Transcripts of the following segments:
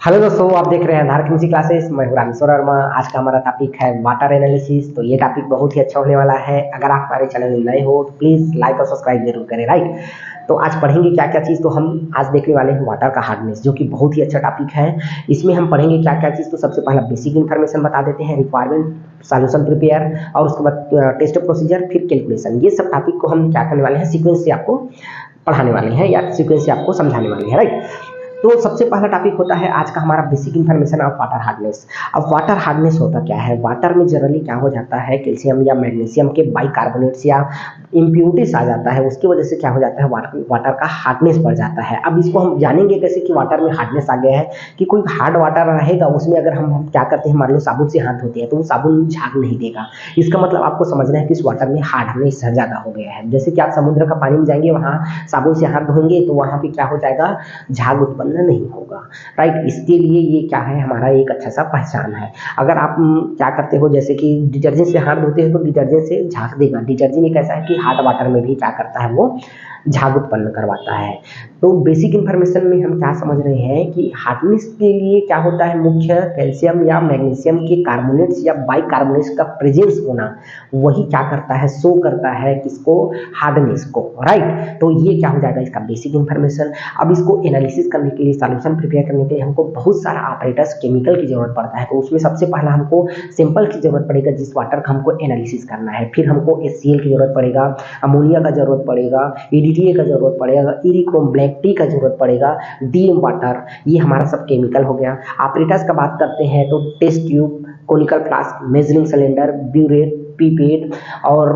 Hello दोस्तों, आप देख रहे हैं आधार केमिस्ट्री क्लासेस। मैं हूं रामेश्वर वर्मा। आज का हमारा टॉपिक है वाटर एनालिसिस। तो ये टॉपिक बहुत ही अच्छा होने वाला है। अगर आप हमारे चैनल में नए हो तो प्लीज़ लाइक और सब्सक्राइब जरूर करें, राइट। तो आज पढ़ेंगे क्या क्या चीज़। तो हम आज देखने वाले हैं वाटर का हार्डनेस, जो कि बहुत ही अच्छा टॉपिक है। इसमें हम पढ़ेंगे क्या क्या चीज़। तो सबसे पहला बेसिक इन्फॉर्मेशन बता देते हैं, रिक्वायरमेंट, सॉल्यूशन प्रिपेयर, और उसके बाद टेस्ट प्रोसीजर, फिर कैलकुलेशन। ये सब टॉपिक को हम क्या करने वाले हैं, सीक्वेंस से आपको पढ़ाने वाले हैं या सीक्वेंस से आपको समझाने वाले हैं, राइट। तो सबसे पहला टॉपिक होता है आज का हमारा basic information of water hardness. अब वाटर हार्डनेस होता क्या है। वाटर में जनरली क्या हो जाता है, कैल्शियम या मैग्नीशियम के बाइकार्बोनेट्स या इम्प्यूरिटीज आ जाता है। उसकी वजह से क्या हो जाता है, वाटर का हार्डनेस बढ़ जाता है। अब इसको हम जानेंगे कैसे कि वाटर में हार्डनेस आ गया है। कि कोई हार्ड वाटर रहेगा, उसमें अगर हम क्या करते हैं, मान लो साबुन से हाथ धोते हैं तो वो साबुन झाग नहीं देगा। इसका मतलब आपको समझना है कि इस वाटर में हार्डनेस ज़्यादा हो गया है। जैसे कि आप समुद्र का पानी में जाएंगे, वहाँ साबुन से हाथ धोएंगे तो वहाँ पे क्या हो जाएगा, झाग उत्पन्न नहीं होगा, राइट। इसके लिए ये क्या है, हमारा एक अच्छा सा पहचान है। अगर आप क्या करते हो, जैसे कि डिटर्जेंट से हाथ धोते हैं तो डिटर्जेंट से झाग देगा। डिटर्जेंट एक ऐसा है कि हार्ड वाटर में भी क्या करता है, वो झाग उत्पन्न करवाता है। तो बेसिक इन्फॉर्मेशन में हम क्या समझ रहे हैं कि हार्डनेस के लिए क्या होता है, मुख्य कैल्शियम या मैग्नीशियम के कार्बोनेट्स या बाइकार्बोनेट्स का प्रेजेंस होना, वही क्या करता है, शो करता है किसको, हार्डनेस को, राइट। तो ये क्या हो जाएगा, इसका बेसिक इन्फॉर्मेशन। अब इसको एनालिसिस करने के लिए, सॉल्यूशन प्रिपेयर करने के लिए हमको बहुत सारा ऑपरेटर्स केमिकल की जरूरत पड़ता है। तो उसमें सबसे पहला हमको सिंपल की जरूरत पड़ेगा, जिस वाटर का हमको एनालिसिस करना है। फिर हमको HCl की जरूरत पड़ेगा, अमोनिया का जरूरत पड़ेगा, EDTA का जरूरत पड़ेगा, इरिक्रोम ब्लैक टी का जरूरत पड़ेगा, डीएम वाटर। ये हमारा सब केमिकल हो गया। ऑपरेटर्स का बात करते हैं तो test tube, conical flask, measuring cylinder, burette, pipette और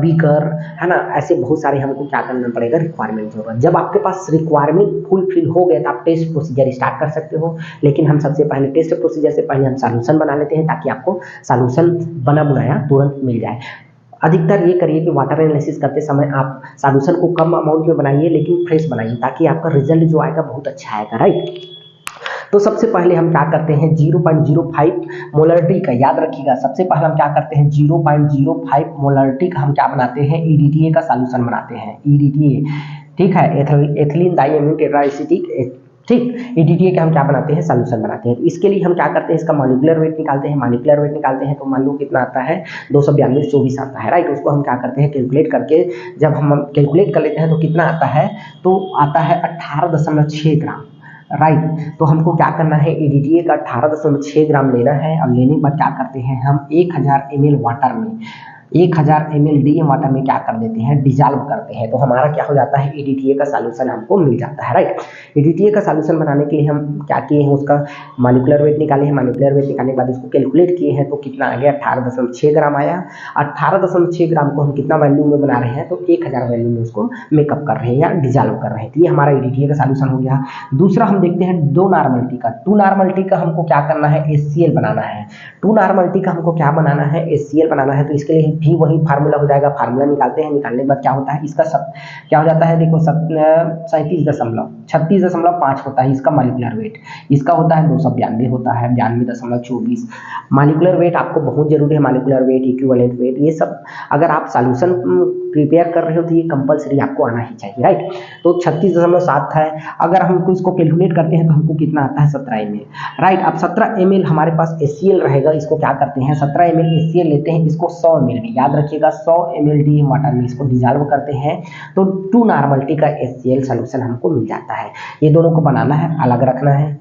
बीकर, है ना। ऐसे बहुत सारे हमको क्या करना पड़ेगा, रिक्वायरमेंट जरूरत। जब आपके पास रिक्वायरमेंट फुलफिल हो गया तो आप टेस्ट प्रोसीजर स्टार्ट कर सकते हो। लेकिन हम सबसे पहले टेस्ट प्रोसीजर से पहले हम सॉल्यूशन बना लेते हैं, ताकि आपको सॉल्यूशन बना बनाया तुरंत मिल जाए। अधिकतर ये करिए कि वाटर एनालिसिस करते समय आप सॉल्यूशन को कम अमाउंट में बनाइए, लेकिन फ्रेश बनाइए, ताकि आपका रिजल्ट जो आएगा बहुत अच्छा आएगा, राइट। तो सबसे पहले हम क्या करते हैं, 0.05 मोलरिटी का, याद रखिएगा। सबसे पहले हम क्या करते हैं, 0.05 मोलरिटी का हम क्या बनाते हैं, EDTA का सॉल्यूशन बनाते हैं। EDTA, ठीक है, एथिलीन डाइएमीन टेट्राएसिटिक, ठीक। EDTA का हम क्या बनाते हैं, सॉल्यूशन बनाते हैं। तो इसके लिए हम क्या करते हैं, इसका मॉलिक्यूलर वेट निकालते हैं। मॉलिक्यूलर वेट निकालते हैं तो मान लो कितना आता है, 292 आता है, राइट। उसको हम क्या करते हैं, कैलकुलेट करके, जब हम कैलकुलेट कर लेते हैं तो कितना आता है, तो आता है 18.6 ग्राम, राइट। तो हमको क्या करना है, EDTA का 18.6 ग्राम लेना है। और लेने के बाद क्या करते हैं, हम 1000 ml वाटर में, 1000 ml डीएम वाटर में क्या कर देते हैं, डिजॉल्व करते हैं। तो हमारा क्या हो जाता है, EDTA का सॉल्यूशन हमको मिल जाता है, राइट। EDTA का सॉल्यूशन बनाने के लिए हम क्या किए हैं, उसका मॉलिक्यूलर वेट निकाले हैं। मॉलिक्यूलर वेट निकालने के बाद इसको कैलकुलेट किए हैं तो कितना आ गया, 18.6 ग्राम आया। 18.6 ग्राम को हम कितना वैल्यू में बना रहे हैं, तो 1000 वैल्यू में उसको मेकअप कर रहे हैं या डिजॉल्व कर रहे हैं। तो ये हमारा EDTA का सॉल्यूशन हो गया। दूसरा हम देखते हैं 2 नॉर्मलिटी का। 2 नॉर्मलिटी का हमको क्या करना है, HCl बनाना है। 2 नॉर्मलिटी का हमको क्या बनाना है, HCl बनाना है। तो इसके लिए भी वही फार्मूला हो जाएगा। फार्मूला निकालते हैं, निकालने के बाद क्या होता है, इसका सब क्या हो जाता है, देखो 37.5 होता है इसका मॉलिक्यूलर वेट। इसका होता है 292 होता है, 92.24। मॉलिक्यूलर वेट आपको बहुत जरूरी है, मॉलिक्यूलर वेट, इक्विवेलेंट वेट, ये सब अगर आप सॉल्यूशन प्रिपेयर कर रहे हो तो ये कंपलसरी आपको आना ही चाहिए, राइट। तो 36.7 है। अगर हमको इसको कैलकुलेट करते हैं तो हमको कितना आता है, 17 ml, राइट। अब 17 ml हमारे पास HCl रहेगा। इसको क्या करते हैं, 17 ml HCl लेते हैं, इसको 100 ml में, याद रखिएगा, 100 ml डीएम वाटर में इसको डिजॉल्व करते हैं। तो 2 नॉर्मलिटी का HCl सॉल्यूशन हमको मिल जाता है। ये दोनों को बनाना है, अलग रखना है,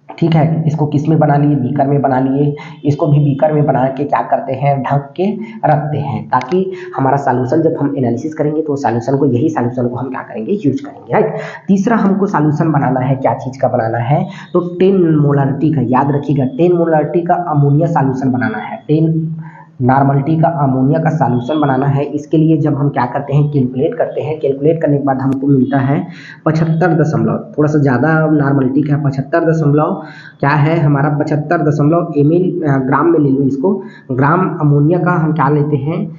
ठीक है। इसको किस में बना लिए, बीकर में बना लिए। इसको भी बीकर में बना के क्या करते हैं, ढक के रखते हैं, ताकि हमारा सॉल्यूशन जब हम एनालिसिस करेंगे तो सॉल्यूशन को, यही सॉल्यूशन को हम क्या करेंगे, यूज करेंगे, राइट। तीसरा हमको सॉल्यूशन बनाना है, क्या चीज़ का बनाना है, तो 10 मोलरिटी का, याद रखिएगा, 10 मोलरिटी का अमोनिया सॉल्यूशन बनाना है। 10 नॉर्मलिटी का अमोनिया का सॉल्यूशन बनाना है। इसके लिए जब हम क्या करते हैं, कैलकुलेट करते हैं। कैलकुलेट करने के बाद हमको मिलता है 75 दशमलव, थोड़ा सा ज़्यादा नॉर्मलिटी का 75 दशमलव, क्या है हमारा 75 दशमलव ml, ग्राम में ले लो इसको। ग्राम अमोनिया का हम क्या लेते हैं,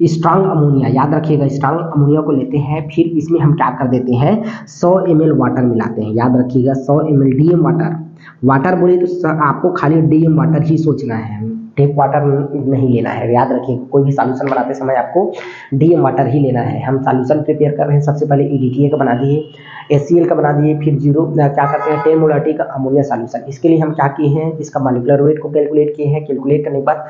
स्ट्रांग अमोनिया, याद रखिएगा, स्ट्रांग अमोनिया को लेते हैं। फिर इसमें हम क्या कर देते हैं, 100 ml वाटर मिलाते हैं, याद रखिएगा, 100 ml डीएम वाटर। वाटर बोले तो आपको खाली डीएम वाटर ही सोचना है, टेप वाटर नहीं लेना है। याद रखिए कोई भी सॉल्यूशन बनाते समय आपको डीएम वाटर ही लेना है। हम सॉल्यूशन प्रिपेयर कर रहे हैं, सबसे पहले ईडीटीए का बना दिए, एचसीएल का बना दिए, फिर क्या करते हैं 10 मोलरिटी का अमोनिया सॉल्यूशन। इसके लिए हम क्या किए हैं, इसका मॉलिक्यूलर वेट को कैलकुलेट किए हैं। कैलकुलेट करने के बाद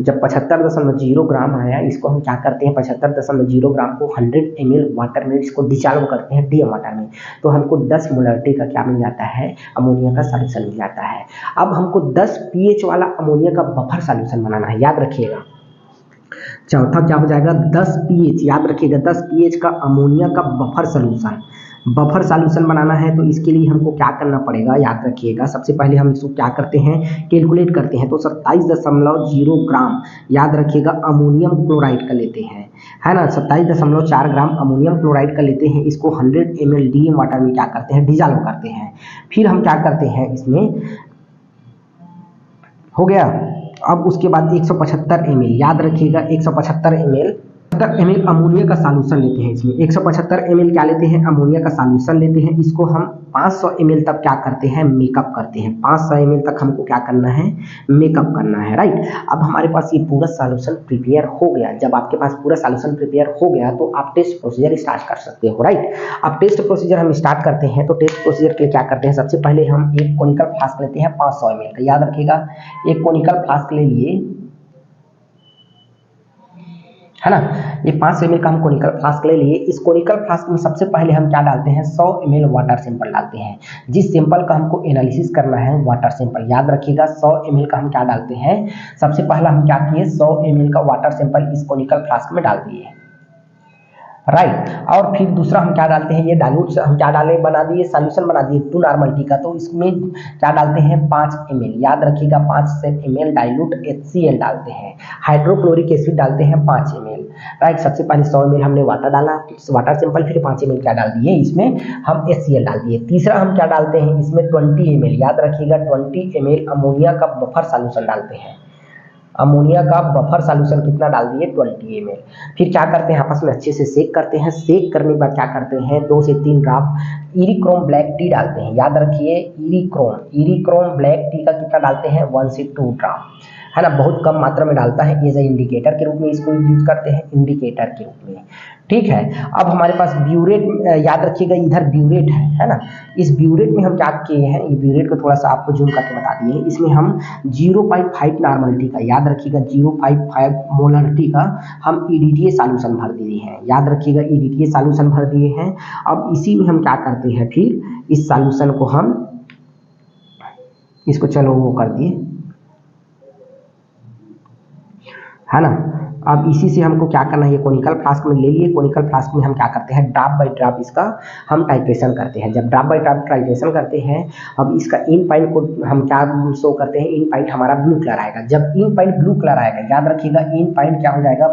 जब 75.0 ग्राम आया, इसको हम क्या करते हैं 75.0 ग्राम को 100 ml वाटर में इसको डिसॉल्व करते हैं डीएम वाटर में, तो हमको 10 मोलरिटी का क्या मिल जाता है, अमोनिया का सॉल्यूशन मिल जाता है। अब हमको 10 pH वाला अमोनिया का बफर सॉल्यूशन बनाना है। याद रखिएगा चौथा क्या हो जाएगा 10 pH, याद रखिएगा 10 pH का अमोनिया का बफर सॉल्यूशन बनाना है। तो इसके लिए हमको क्या करना पड़ेगा, याद रखिएगा सबसे पहले हम इसको क्या करते हैं, कैलकुलेट करते हैं। तो 27.0 ग्राम याद रखिएगा अमोनियम क्लोराइड का लेते हैं, है ना, 27.4 ग्राम अमोनियम क्लोराइड का लेते हैं। इसको 100 ml डीएम वाटर में क्या करते हैं, डिसॉल्व करते हैं। फिर हम क्या करते हैं, इसमें हो गया। अब उसके बाद 175 ml, याद रखिएगा 175 ml अमोनिया का सॉल्यूशन लेते हैं। इसमें 175 ml क्या लेते हैं, अमोनिया का सॉल्यूशन लेते हैं। इसको हम 500 ml तक क्या करते हैं, मेकअप करते हैं। 500 ml तक हमको क्या करना है, मेकअप करना है, राइट। अब हमारे पास ये पूरा सॉल्यूशन प्रिपेयर हो गया। जब आपके पास पूरा सॉल्यूशन प्रिपेयर हो गया तो आप टेस्ट प्रोसीजर स्टार्ट कर सकते हो, राइट। अब टेस्ट प्रोसीजर हम स्टार्ट करते हैं। तो टेस्ट प्रोसीजर के लिए क्या करते हैं, सबसे पहले हम एक कोनिकल फ्लास्क लेते हैं 500 ml का। याद रखिएगा एक कोनिकल फ्लास्क ले लिए, है ना, ये 500 ml का हम कोनिकल फ्लास्क ले लिए। इस कोनिकल फ्लास्क में सबसे पहले हम क्या डालते हैं, 100 ml वाटर सैंपल डालते हैं। जिस सैंपल का हमको एनालिसिस करना है वाटर सैंपल, याद रखिएगा 100 ml का हम क्या डालते हैं, सबसे पहला हम क्या किए 100 ml का वाटर सैंपल इस कोनिकल फ्लास्क में डाल दिए, राइट। और फिर दूसरा हम क्या डालते हैं, ये डाइल्यूट हम क्या डाले, बना दिए सॉल्यूशन बना दिए 2 नॉर्मलिटी का। तो इसमें क्या डालते हैं 5 ml, याद रखिएगा 5 ml डाइल्यूट HCl डालते हैं। हाइड्रोक्लोरिक एसिड डालते हैं 5 ml, राइट। सबसे पहले 100 ml हमने वाटर डाला, वाटर सैंपल, फिर 5 ml क्या डाल दिए, इसमें हम HCl डाल दिए। तीसरा हम क्या डालते हैं, इसमें 20 ml, याद रखिएगा 20 ml अमोनिया का बफर सॉल्यूशन डालते हैं। अमोनिया का बफर सॉल्यूशन कितना डाल दिए, 20 ml। फिर क्या करते हैं, आपस में अच्छे से सेक करते हैं। सेक करने के बाद क्या करते हैं, 2 से 3 ड्रॉप इरिक्रोम ब्लैक टी डालते हैं। याद रखिए इरिक्रोम ब्लैक टी का कितना डालते हैं, 1 से 2 ड्रॉप, है ना, बहुत कम मात्रा में डालता है। एज ए इंडिकेटर के रूप में इसको यूज करते हैं, इंडिकेटर के रूप में, ठीक है। अब हमारे पास ब्यूरेट, याद रखिएगा इधर ब्यूरेट है ना। इस ब्यूरेट में हम क्या किए हैं, ये ब्यूरेट को थोड़ा सा आपको जूम करके बता दिए। इसमें हम 0.5 नॉर्मलिटी का, याद रखिएगा 0.5 मोलरिटी का हम ईडीटीए सॉल्यूशन भर दिए हैं। याद रखिएगा ईडीटीए सॉल्यूशन भर दिए हैं। अब इसी में हम क्या करते हैं, फिर इस सॉल्यूशन को हम इसको चलो वो कर दिए, है ना। अब इसी से हमको क्या करना है, ये कोनिकल फ्लास्क में ले लिए। कोनिकल फ्लास्क में हम क्या करते हैं, ड्रॉप बाय ड्रॉप इसका हम टाइट्रेशन करते हैं। जब ड्रॉप बाय ड्रॉप टाइट्रेशन करते हैं, अब इसका इन पॉइंट को हम क्या शो करते हैं, इन पॉइंट हमारा ब्लू कलर आएगा। जब इन पॉइंट ब्लू कलर आएगा, याद रखिएगा इन पॉइंट क्या हो जाएगा,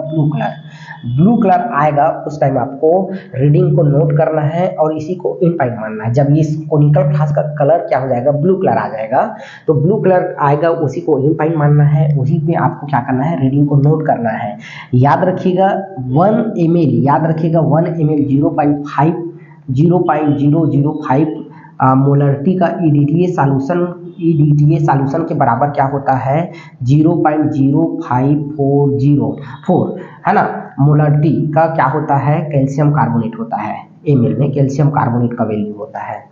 ब्लू कलर आएगा, उस टाइम आपको रीडिंग को नोट करना है और इसी को इन पॉइंट मानना है। जब ये कोनिकल फ्लास्क का कलर क्या हो जाएगा, ब्लू कलर आ जाएगा, तो ब्लू कलर आएगा, उसी को इन पॉइंट मानना है, उसी पे आपको क्या करना है, रीडिंग को नोट करना है। याद रखिएगा 1 ml, याद रखिएगा 1 ml 0.005 मोलरिटी का ईडीटीए सॉल्यूशन के बराबर क्या होता है, 0.05404, है ना। मोलरिटी का क्या होता है, कैल्शियम कार्बोनेट होता है। ml में कैल्शियम कार्बोनेट का वैल्यू होता है,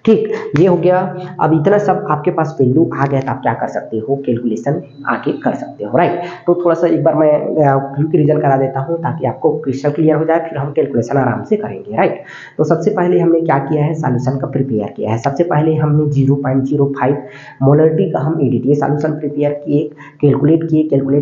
ठीक। ये हो गया। अब इतना सब आपके पास वैल्यू आ गया तो आप क्या कर सकते हो, कैलकुलेशन आके कर सकते हो, राइट। तो थोड़ा सा एक बार मैं क्विक रिवीजन करा देता हूँ ताकि आपको क्रिस्टल क्लियर हो जाए, फिर हम कैलकुलेशन आराम से करेंगे, राइट। तो सबसे पहले हमने क्या किया है, सॉल्यूशन का प्रिपेयर किया है। सबसे पहले हमने 0.05 मोलरिटी का हम ईडीटीए सॉल्यूशन प्रिपेयर किए, कैलकुलेट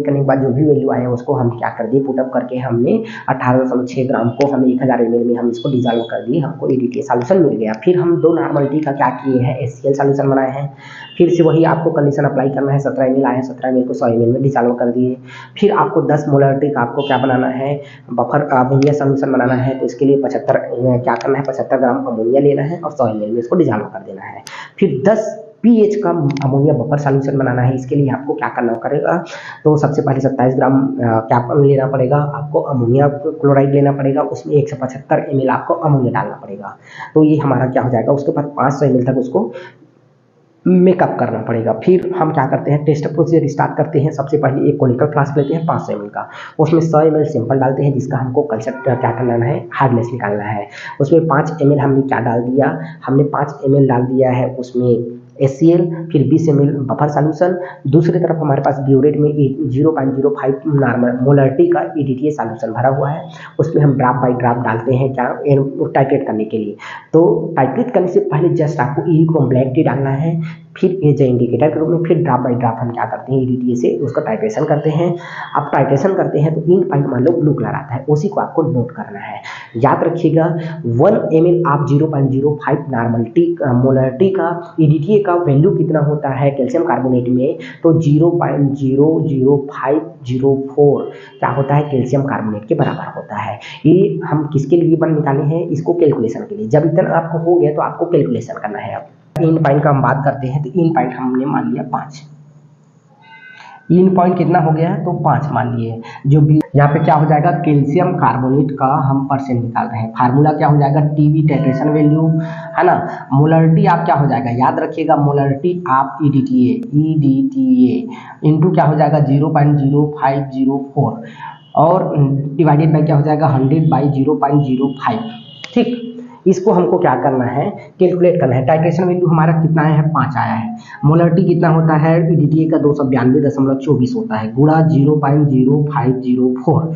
करने के बाद जो भी वैल्यू आया उसको हम क्या कर दिए, पुटअप करके हमने 18.6 ग्राम को हम 1000 ml में हम इसको डिसॉल्व कर दिए, हमको ईडीटीए सॉल्यूशन मिल गया। फिर हम 2 नॉर्मलिटी का क्या किए हैं, HCl सॉल्यूशन बनाए हैं। फिर से वही आपको कंडीशन अप्लाई करना है, 17 ml आया, 17 ml को 100 ml में डिसॉल्व कर दिए। फिर आपको 10 मोलरिटी का आपको क्या बनाना है, बफर अमोनिया सॉल्यूशन बनाना है। तो इसके लिए 75 क्या करना है, 75 ग्राम अमोनिया लेना है और 100 ml में इसको डिसॉल्व कर देना है। फिर 10 pH का अमोनिया बफर सॉल्यूशन बनाना है। इसके लिए आपको क्या करना करेगा, तो सबसे पहले 27 ग्राम क्या लेना पड़ेगा आपको, अमोनिया क्लोराइड लेना पड़ेगा, उसमें 175 ml आपको अमोनिया डालना पड़ेगा। तो ये हमारा क्या हो जाएगा, उसके बाद 500 ml तक उसको मेकअप करना पड़ेगा। फिर हम क्या करते हैं, टेस्ट प्रोसीजर स्टार्ट करते हैं। सबसे पहले एक कोनिकल फ्लास्क लेते हैं 500 ml का, उसमें 100 ml सैंपल डालते हैं जिसका हमको कंसेप्ट क्या करना है, हार्डनेस निकालना है। उसमें 5 ml हमने क्या डाल दिया, हमने 5 ml डाल दिया है उसमें HCl, फिर 20 ml बफर सॉल्यूशन। दूसरी तरफ हमारे पास ब्यूरेट में 0.05 नॉर्मल मोलरिटी का EDTA सॉल्यूशन भरा हुआ है, उसमें हम ड्रॉप बाय ड्रॉप डालते हैं क्या, टाइट्रेट करने के लिए। तो टाइट्रेट करने से पहले जस्ट आपको ईरिक्रोम ब्लैक टी डालना है, फिर एज इंडिकेटर के रूप में, फिर ड्रॉप बाय ड्रॉप हम क्या करते हैं, EDTA से उसका टाइट्रेशन करते हैं। अब टाइट्रेशन करते हैं तो इन पॉइंट मान लो ब्लू कलर आता है, उसी को आपको नोट करना है। याद रखिएगा 1 ml आप 0.05 नॉर्मलिटी मोलरिटी का EDTA का वैल्यू कितना होता है कैल्शियम कार्बोनेट में, तो 0.00504 क्या होता है, कैल्शियम कार्बोनेट के बराबर होता है। ये हम किसके लिए बन निकाले हैं, इसको कैलकुलेशन के लिए। जब इतना आपको हो गया तो आपको कैलकुलेशन करना है। अब इन पॉइंट का हम बात करते हैं, तो इन पॉइंट हमने मान लिया 5। इन पॉइंट कितना हो गया है, तो 5 मान लिए। जो भी यहाँ पे क्या हो जाएगा, कैल्शियम कार्बोनेट का हम परसेंट निकाल रहे हैं। फार्मूला क्या हो जाएगा, TB टाइट्रेशन वैल्यू है ना। मोलरिटी आप क्या हो जाएगा, याद रखिएगा मोलरिटी आप EDTA इंटू क्या हो जाएगा 0.0504 और डिवाइडेड बाई क्या हो जाएगा 100/0.05। ठीक, इसको हमको क्या करना है, कैलकुलेट करना है। टाइट्रेशन वैल्यू हमारा कितना है, 5 आया है। मोलरिटी कितना होता है, EDTA का 292.24 होता है, गुणा 0.0504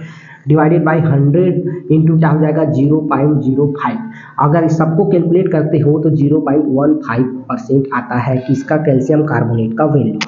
डिवाइडेड बाई 100 इंटू क्या हो जाएगा 0.05। अगर इस सबको कैलकुलेट करते हो तो 0.15% आता है किसका, कैल्शियम कार्बोनेट का वैल्यू।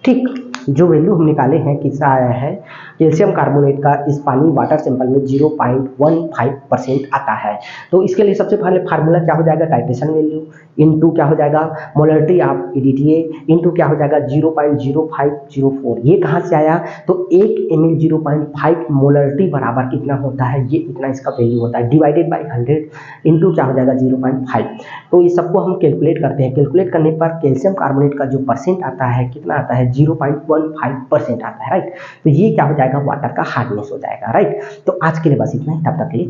ठीक, जो वैल्यू हम निकाले हैं किसका आया है, कैल्शियम कार्बोनेट का इस पानी वाटर सैंपल में 0.15% आता है। तो इसके लिए सबसे पहले फार्मूला क्या हो जाएगा, टाइट्रेशन वैल्यू इनटू क्या हो जाएगा मोलरिटी ऑफ EDTA इनटू क्या हो जाएगा 0.0504। ये कहाँ से आया, तो 1 ml 0.5 मोलरिटी बराबर कितना होता है, ये इतना इसका वैल्यू होता है, डिवाइडेड बाई 100 इंटू क्या हो जाएगा 0.5। तो ये सबको हम कैलकुलेट करते हैं। कैलकुलेट करने पर कैल्शियम कार्बोनेट का जो परसेंट आता है कितना आता है, 0.15% आता है, राइट। तो ये क्या हो जाएगा, वाटर का हार्डनेस हो जाएगा, राइट। तो आज के लिए बस इतना ही, तब तक के लिए